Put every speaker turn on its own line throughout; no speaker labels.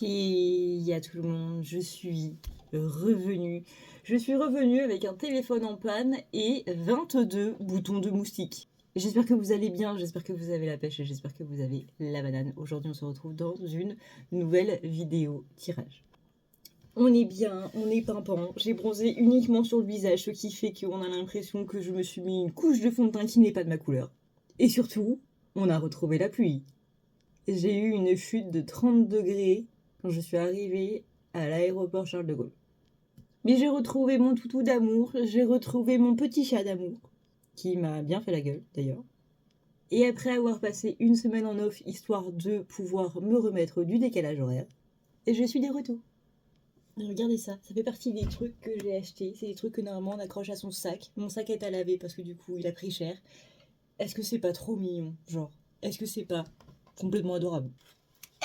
Et il y a tout le monde, je suis revenue. Je suis revenue avec un téléphone en panne et 22 boutons de moustique. J'espère que vous allez bien, j'espère que vous avez la pêche et j'espère que vous avez la banane. Aujourd'hui, on se retrouve dans une nouvelle vidéo tirage. On est bien, on est pimpant. J'ai bronzé uniquement sur le visage, ce qui fait qu'on a l'impression que je me suis mis une couche de fond de teint qui n'est pas de ma couleur. Et surtout, on a retrouvé la pluie. J'ai eu une chute de 30 degrés quand je suis arrivée à l'aéroport Charles de Gaulle. Mais j'ai retrouvé mon toutou d'amour, j'ai retrouvé mon petit chat d'amour, qui m'a bien fait la gueule d'ailleurs. Et après avoir passé une semaine en off, histoire de pouvoir me remettre du décalage horaire, je suis de retour. Regardez ça, ça fait partie des trucs que j'ai achetés. C'est des trucs que normalement on accroche à son sac. Mon sac est à laver parce que du coup il a pris cher. Est-ce que c'est pas trop mignon, genre? Est-ce que c'est pas complètement adorable?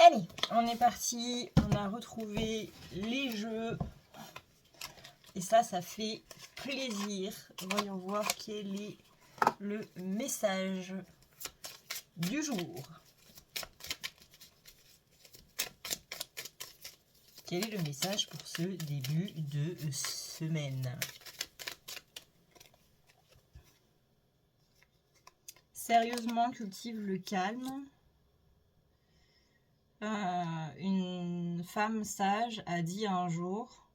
Allez, on est parti. On a retrouvé les jeux. Et ça fait plaisir. Voyons voir quel est le message du jour. Quel est le message pour ce début de semaine? Sérieusement, cultive le calme. Une femme sage a dit un jour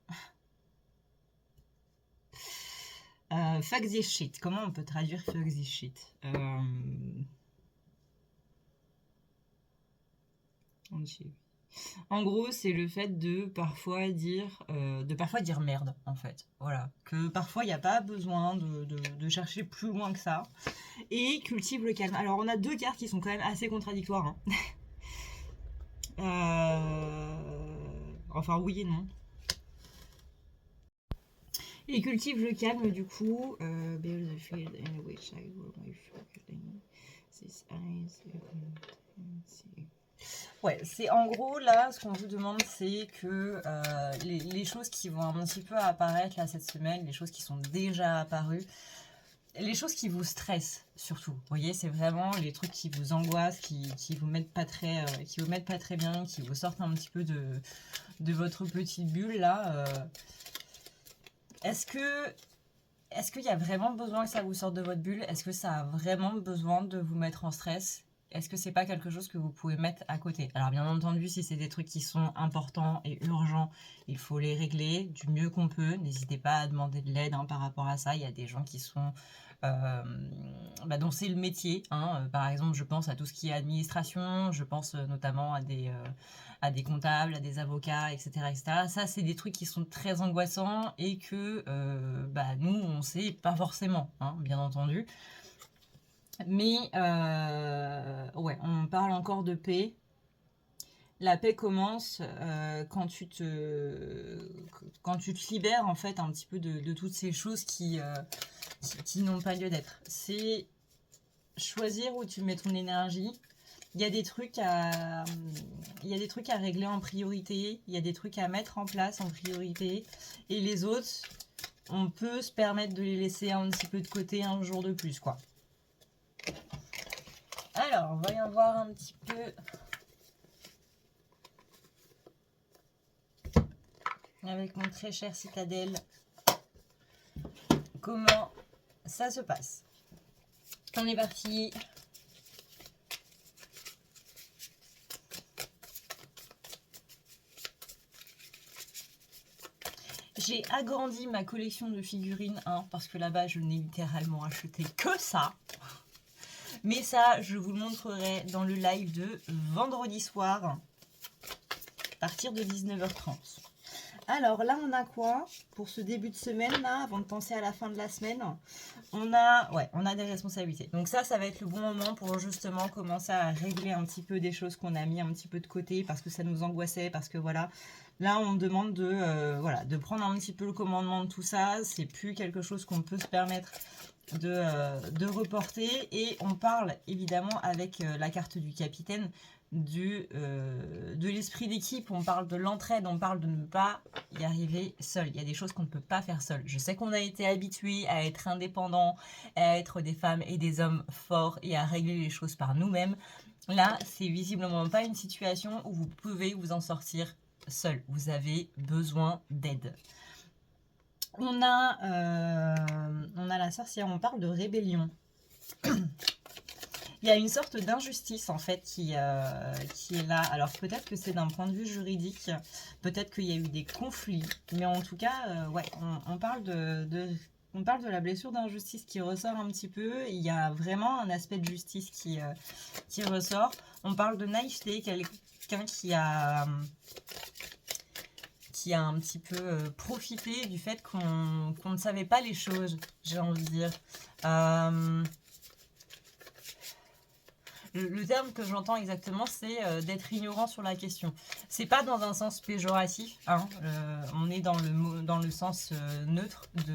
fuck this shit. Comment on peut traduire fuck this shit? En gros, c'est le fait de parfois dire merde, en fait. Voilà. Que parfois, il n'y a pas besoin de chercher plus loin que ça. Et cultive le calme. Alors, on a deux cartes qui sont quand même assez contradictoires. Enfin, oui et non. Et cultive le calme, du coup. Ouais, c'est en gros là, ce qu'on vous demande, c'est que les choses qui vont un petit peu apparaître là cette semaine, les choses qui sont déjà apparues, les choses qui vous stressent surtout. Vous voyez, c'est vraiment les trucs qui vous angoissent, qui vous mettent pas très, bien, qui vous sortent un petit peu de votre petite bulle là. Est-ce qu'il y a vraiment besoin que ça vous sorte de votre bulle? Est-ce que ça a vraiment besoin de vous mettre en stress? Est-ce que c'est pas quelque chose que vous pouvez mettre à côté? Alors bien entendu, si c'est des trucs qui sont importants et urgents, il faut les régler du mieux qu'on peut. N'hésitez pas à demander de l'aide par rapport à ça. Il y a des gens qui sont dont c'est le métier. Par exemple, je pense à tout ce qui est administration, je pense notamment à des comptables, à des avocats, etc. etc. Ça, c'est des trucs qui sont très angoissants et que nous, on sait pas forcément, bien entendu. Mais ouais, on parle encore de paix. La paix commence quand tu te libères en fait un petit peu de toutes ces choses qui n'ont pas lieu d'être. C'est choisir où tu mets ton énergie. Il y a des trucs à régler en priorité, il y a des trucs à mettre en place en priorité, et les autres, on peut se permettre de les laisser un petit peu de côté un jour de plus, quoi. Alors, voyons voir un petit peu avec mon très cher Citadelle comment ça se passe. On est parti. J'ai agrandi ma collection de figurines, parce que là-bas, je n'ai littéralement acheté que ça. Mais ça, je vous le montrerai dans le live de vendredi soir, à partir de 19h30. Alors là, on a quoi pour ce début de semaine, là, avant de penser à la fin de la semaine? On a des responsabilités. Donc ça va être le bon moment pour justement commencer à régler un petit peu des choses qu'on a mis un petit peu de côté parce que ça nous angoissait, parce que voilà. Là, on demande de prendre un petit peu le commandement de tout ça. C'est plus quelque chose qu'on peut se permettre de reporter. Et on parle évidemment avec la carte du capitaine de l'esprit d'équipe, on parle de l'entraide, on parle de ne pas y arriver seul. Il y a des choses qu'on ne peut pas faire seul. Je sais qu'on a été habitués à être indépendants, à être des femmes et des hommes forts et à régler les choses par nous-mêmes. Là, c'est visiblement pas une situation où vous pouvez vous en sortir seul, vous avez besoin d'aide. On a la sorcière, on parle de rébellion. Il y a une sorte d'injustice en fait qui est là. Alors peut-être que c'est d'un point de vue juridique, peut-être qu'il y a eu des conflits, mais en tout cas, ouais, on parle on parle de la blessure d'injustice qui ressort un petit peu. Il y a vraiment un aspect de justice qui ressort. On parle de naïveté, quelqu'un qui a un petit peu profité du fait qu'on ne savait pas les choses, j'ai envie de dire. Le terme que j'entends exactement, c'est d'être ignorant sur la question. C'est pas dans un sens péjoratif, hein, on est dans le sens neutre de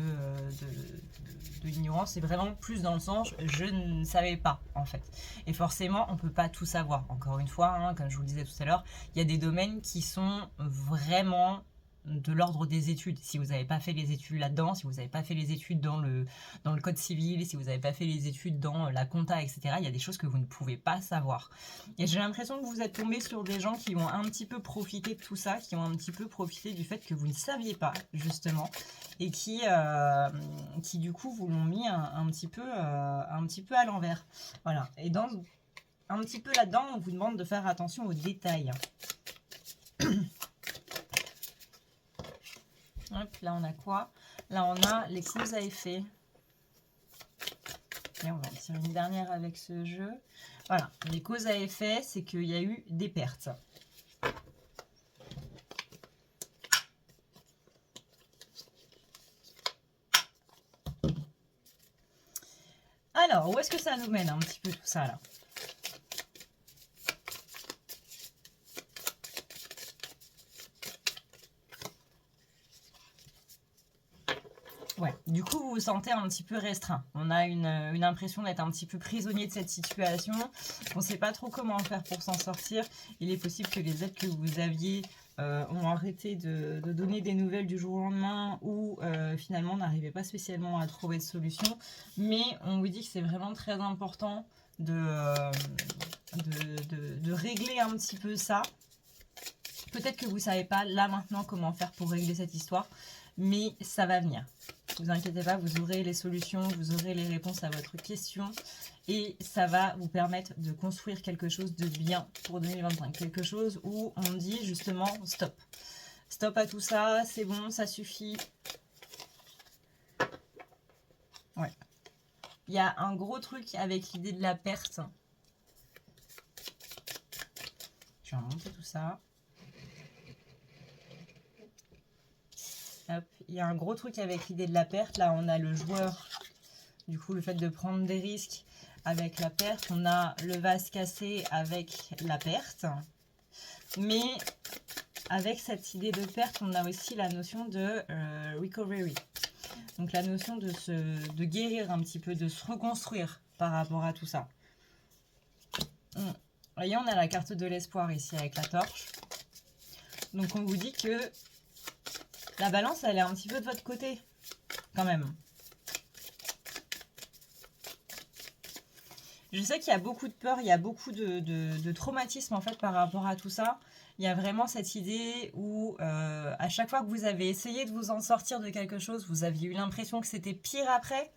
l'ignorance, c'est vraiment plus dans le sens je ne savais pas en fait. Et forcément, on peut pas tout savoir. Encore une fois, hein, comme je vous le disais tout à l'heure, il y a des domaines qui sont vraiment de l'ordre des études. Si vous n'avez pas fait les études là-dedans, si vous n'avez pas fait les études dans le code civil, si vous n'avez pas fait les études dans la compta, etc., il y a des choses que vous ne pouvez pas savoir. Et j'ai l'impression que vous êtes tombé sur des gens qui ont un petit peu profité de tout ça, qui ont un petit peu profité du fait que vous ne saviez pas, justement, et qui du coup, vous l'ont mis un petit peu à l'envers. Voilà. Et un petit peu là-dedans, on vous demande de faire attention aux détails. Hop, là on a quoi? Là on a les causes à effet. Et on va en tirer une dernière avec ce jeu. Voilà, les causes à effet, c'est qu'il y a eu des pertes. Alors, où est-ce que ça nous mène un petit peu tout ça là? Ouais, du coup, vous vous sentez un petit peu restreint. On a une impression d'être un petit peu prisonnier de cette situation. On ne sait pas trop comment faire pour s'en sortir. Il est possible que les aides que vous aviez ont arrêté de donner des nouvelles du jour au lendemain ou finalement n'arrivaient pas spécialement à trouver de solution. Mais on vous dit que c'est vraiment très important de régler un petit peu ça. Peut-être que vous ne savez pas là maintenant comment faire pour régler cette histoire, mais ça va venir. Ne vous inquiétez pas, vous aurez les solutions, vous aurez les réponses à votre question et ça va vous permettre de construire quelque chose de bien pour 2025. Quelque chose où on dit justement stop. Stop à tout ça, c'est bon, ça suffit. Ouais. Il y a un gros truc avec l'idée de la perte. Je vais remonter tout ça. Hop. Il y a un gros truc avec l'idée de la perte. Là, on a le joueur. Du coup, le fait de prendre des risques avec la perte. On a le vase cassé avec la perte. Mais avec cette idée de perte, on a aussi la notion de recovery. Donc la notion de guérir un petit peu, de se reconstruire par rapport à tout ça. Vous voyez, on a la carte de l'espoir ici avec la torche. Donc on vous dit que la balance, elle est un petit peu de votre côté, quand même. Je sais qu'il y a beaucoup de peur, il y a beaucoup de traumatisme en fait par rapport à tout ça. Il y a vraiment cette idée où à chaque fois que vous avez essayé de vous en sortir de quelque chose, vous aviez eu l'impression que c'était pire après.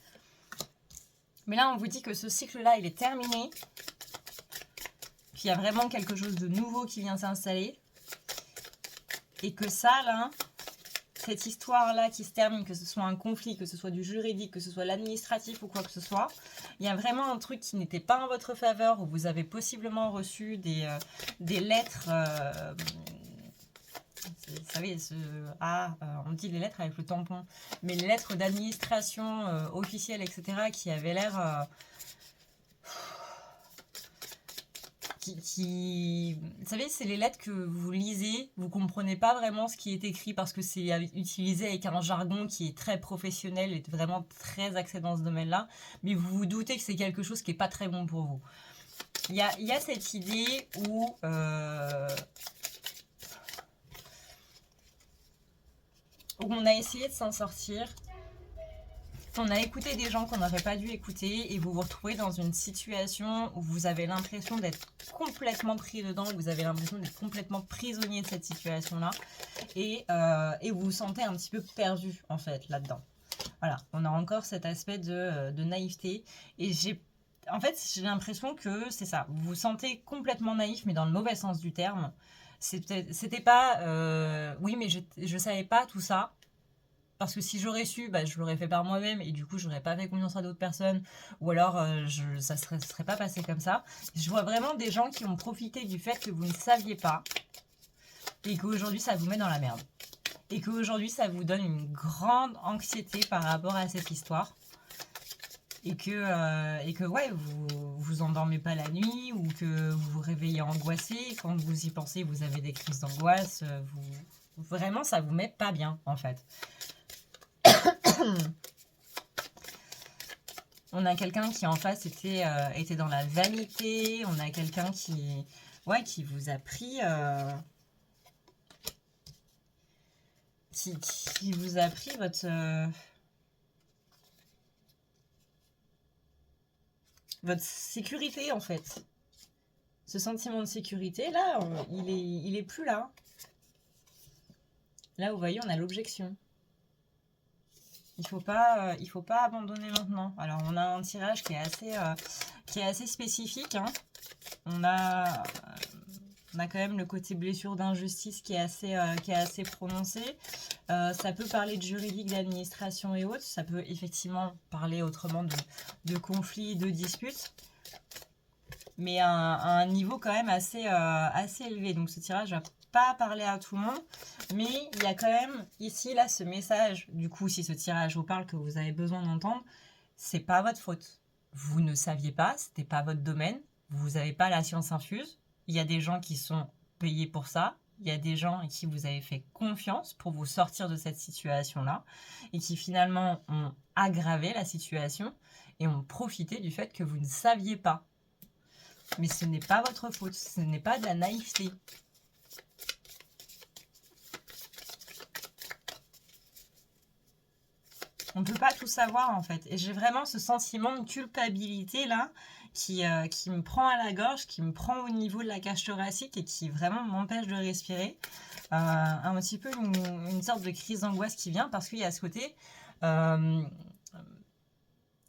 Mais là, on vous dit que ce cycle-là, il est terminé. Qu'il y a vraiment quelque chose de nouveau qui vient s'installer. Et que ça, là, cette histoire-là qui se termine, que ce soit un conflit, que ce soit du juridique, que ce soit l'administratif ou quoi que ce soit, il y a vraiment un truc qui n'était pas en votre faveur, où vous avez possiblement reçu des lettres, vous savez, on dit les lettres avec le tampon, mais les lettres d'administration officielle, etc., qui avaient l'air... vous savez, c'est les lettres que vous lisez, vous comprenez pas vraiment ce qui est écrit parce que c'est utilisé avec un jargon qui est très professionnel et vraiment très axé dans ce domaine-là, mais vous vous doutez que c'est quelque chose qui est pas très bon pour vous. Il y a cette idée où on a essayé de s'en sortir, On a écouté des gens qu'on n'aurait pas dû écouter et vous vous retrouvez dans une situation où vous avez l'impression d'être complètement pris dedans, vous avez l'impression d'être complètement prisonnier de cette situation-là et vous vous sentez un petit peu perdu en fait là-dedans. Voilà, on a encore cet aspect de naïveté et en fait, j'ai l'impression que c'est ça, vous vous sentez complètement naïf mais dans le mauvais sens du terme. C'était pas, oui mais je savais pas tout ça. Parce que si j'aurais su, bah, je l'aurais fait par moi-même et du coup, j'aurais pas fait confiance à d'autres personnes ou alors ça serait pas passé comme ça. Je vois vraiment des gens qui ont profité du fait que vous ne saviez pas et qu'aujourd'hui, ça vous met dans la merde. Et qu'aujourd'hui, ça vous donne une grande anxiété par rapport à cette histoire. Et que ouais, vous endormez pas la nuit ou que vous vous réveillez angoissé. Quand vous y pensez, vous avez des crises d'angoisse. Vraiment, ça vous met pas bien, en fait. On a quelqu'un qui en face était dans la vanité. On a quelqu'un qui vous a pris, qui vous a pris votre sécurité en fait. Ce sentiment de sécurité là, il est plus là. Là, vous voyez, on a l'objection. Il faut pas abandonner maintenant. Alors, on a un tirage qui est assez spécifique. Hein. On a quand même le côté blessure d'injustice qui est assez prononcé. Ça peut parler de juridique, d'administration et autres. Ça peut effectivement parler autrement de conflits, de disputes. Mais à un niveau quand même assez élevé. Donc, ce tirage va pas parler à tout le monde, mais il y a quand même ici là ce message. Du coup, si ce tirage vous parle, que vous avez besoin d'entendre, c'est pas votre faute. Vous ne saviez pas, c'était pas votre domaine, vous n'avez pas la science infuse. Il y a des gens qui sont payés pour ça, il y a des gens à qui vous avez fait confiance pour vous sortir de cette situation-là et qui finalement ont aggravé la situation et ont profité du fait que vous ne saviez pas. Mais ce n'est pas votre faute, ce n'est pas de la naïveté. On ne peut pas tout savoir en fait. Et j'ai vraiment ce sentiment de culpabilité là qui me prend à la gorge, qui me prend au niveau de la cage thoracique et qui vraiment m'empêche de respirer. Un petit peu une sorte de crise d'angoisse qui vient parce qu'il y a ce côté... bah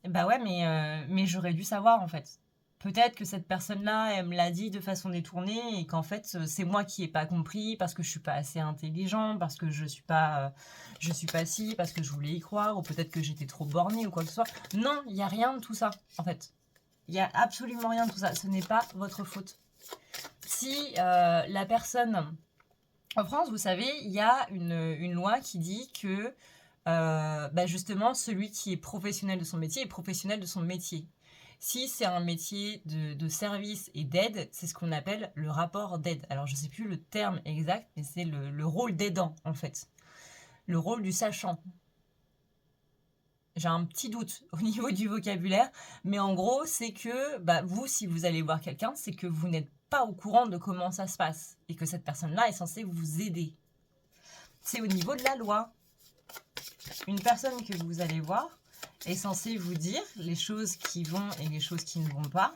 ouais, mais j'aurais dû savoir en fait. Peut-être que cette personne-là, elle me l'a dit de façon détournée et qu'en fait, c'est moi qui n'ai pas compris parce que je suis pas assez intelligent, parce que je suis pas si, parce que je voulais y croire, ou peut-être que j'étais trop bornée ou quoi que ce soit. Non, il n'y a rien de tout ça, en fait. Il n'y a absolument rien de tout ça. Ce n'est pas votre faute. Si la personne... En France, vous savez, il y a une loi qui dit que bah justement, celui qui est professionnel de son métier est professionnel de son métier. Si c'est un métier de service et d'aide, c'est ce qu'on appelle le rapport d'aide. Alors, je ne sais plus le terme exact, mais c'est le rôle d'aidant, en fait. Le rôle du sachant. J'ai un petit doute au niveau du vocabulaire, mais en gros, c'est que bah, vous, si vous allez voir quelqu'un, c'est que vous n'êtes pas au courant de comment ça se passe et que cette personne-là est censée vous aider. C'est au niveau de la loi. Une personne que vous allez voir est censée vous dire les choses qui vont et les choses qui ne vont pas.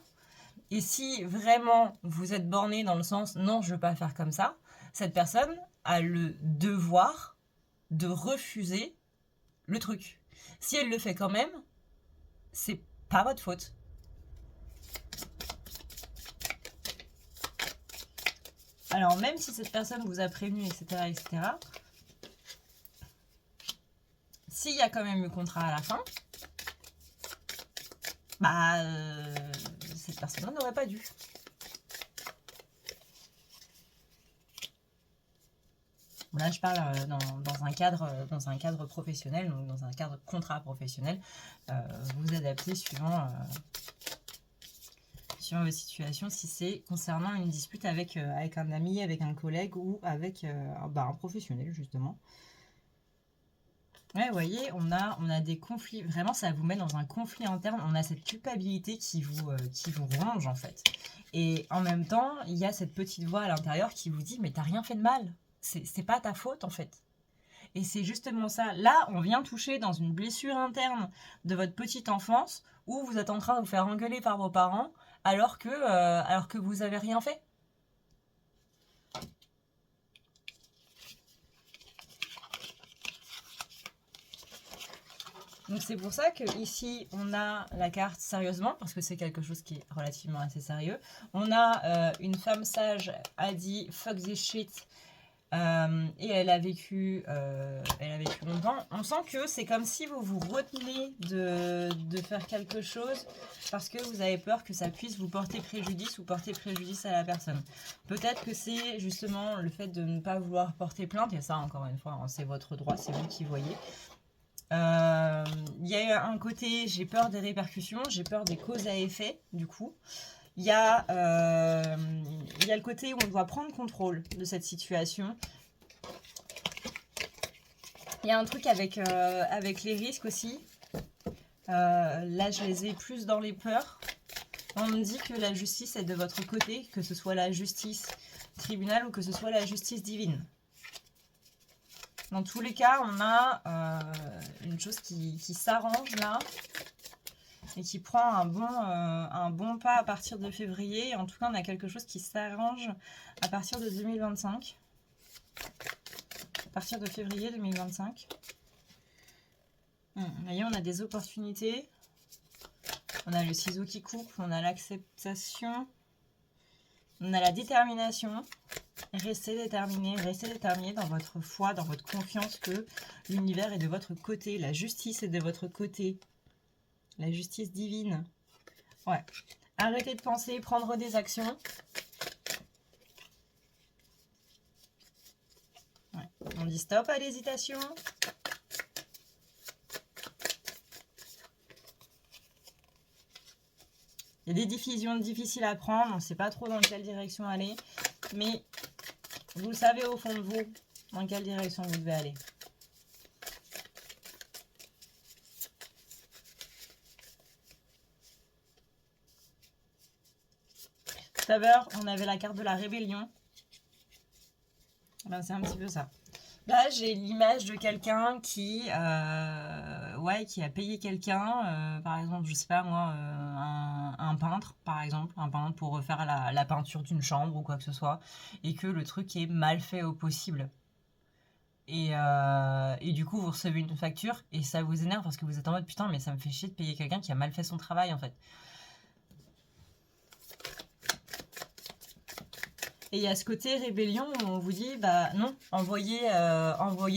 Et si vraiment vous êtes borné dans le sens non, je ne veux pas faire comme ça, cette personne a le devoir de refuser le truc. Si elle le fait quand même, c'est pas votre faute. Alors même si cette personne vous a prévenu, etc., s'il y a quand même eu contrat à la fin, bah cette personne-là n'aurait pas dû. Là, je parle dans un cadre professionnel, donc dans un cadre contrat professionnel. Vous adaptez suivant vos situations, si c'est concernant une dispute avec un ami, avec un collègue ou avec un professionnel, justement. Ouais, vous voyez, on a des conflits. Vraiment, ça vous met dans un conflit interne. On a cette culpabilité qui vous ronge, en fait. Et en même temps, il y a cette petite voix à l'intérieur qui vous dit « Mais t'as rien fait de mal. C'est pas ta faute, en fait. » Et c'est justement ça. Là, on vient toucher dans une blessure interne de votre petite enfance où vous êtes en train de vous faire engueuler par vos parents alors que vous avez rien fait. Donc c'est pour ça que ici on a la carte sérieusement, parce que c'est quelque chose qui est relativement assez sérieux. On a une femme sage a dit fuck this shit et elle a vécu longtemps. On sent que c'est comme si vous vous retenez de faire quelque chose parce que vous avez peur que ça puisse vous porter préjudice ou porter préjudice à la personne. Peut-être que c'est justement le fait de ne pas vouloir porter plainte, et ça encore une fois hein, c'est votre droit, c'est vous qui voyez. Il y a un côté j'ai peur des répercussions, j'ai peur des causes à effet du coup. Il y a le côté où on doit prendre contrôle de cette situation. Il y a un truc avec les risques aussi. Là je les ai plus dans les peurs. On me dit que la justice est de votre côté, que ce soit la justice tribunal ou que ce soit la justice divine. Dans tous les cas, on a une chose qui s'arrange là et qui prend un bon pas à partir de février. En tout cas, on a quelque chose qui s'arrange à partir de 2025. À partir de février 2025. Vous voyez, on a des opportunités. On a le ciseau qui coupe, on a l'acceptation. On a la détermination. Restez déterminé dans votre foi, dans votre confiance que l'univers est de votre côté, la justice est de votre côté, la justice divine. Ouais. Arrêtez de penser, prendre des actions. Ouais. On dit stop à l'hésitation. Il y a des décisions difficiles à prendre, on ne sait pas trop dans quelle direction aller, mais vous savez au fond de vous dans quelle direction vous devez aller. Tout à l'heure, on avait la carte de la rébellion. Ben, c'est un petit peu ça. Là, j'ai l'image de quelqu'un qui a payé quelqu'un, par exemple, je sais pas moi, un peintre, par exemple, un peintre pour refaire la peinture d'une chambre ou quoi que ce soit, et que le truc est mal fait au possible. Et du coup, vous recevez une facture et ça vous énerve parce que vous êtes en mode putain, mais ça me fait chier de payer quelqu'un qui a mal fait son travail en fait. Et il y a ce côté rébellion où on vous dit, bah non, envoyez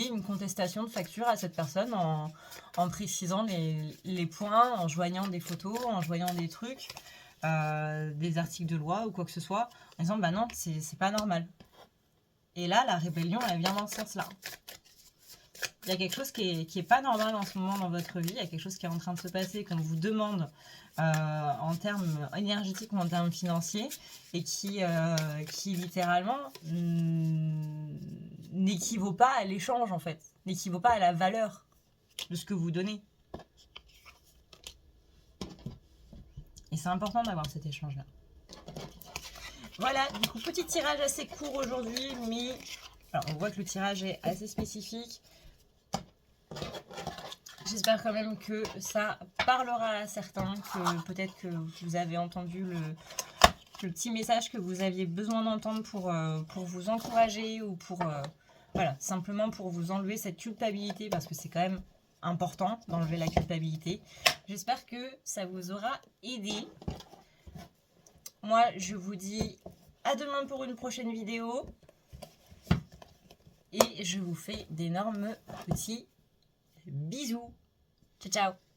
une contestation de facture à cette personne en précisant les points, en joignant des photos, en joignant des trucs, des articles de loi ou quoi que ce soit, en disant, bah non, c'est pas normal. Et là, la rébellion, elle vient dans ce sens-là. Il y a quelque chose qui est pas normal en ce moment dans votre vie, il y a quelque chose qui est en train de se passer, qu'on vous demande en termes énergétiques ou en termes financiers, et qui littéralement n'équivaut pas à l'échange en fait, n'équivaut pas à la valeur de ce que vous donnez. Et c'est important d'avoir cet échange-là. Voilà, du coup, petit tirage assez court aujourd'hui, mais alors, on voit que le tirage est assez spécifique. J'espère quand même que ça parlera à certains, que peut-être que vous avez entendu le petit message que vous aviez besoin d'entendre pour vous encourager ou pour, voilà, simplement pour vous enlever cette culpabilité parce que c'est quand même important d'enlever la culpabilité. J'espère que ça vous aura aidé. Moi, je vous dis à demain pour une prochaine vidéo et je vous fais d'énormes petits bisous. Ciao, ciao.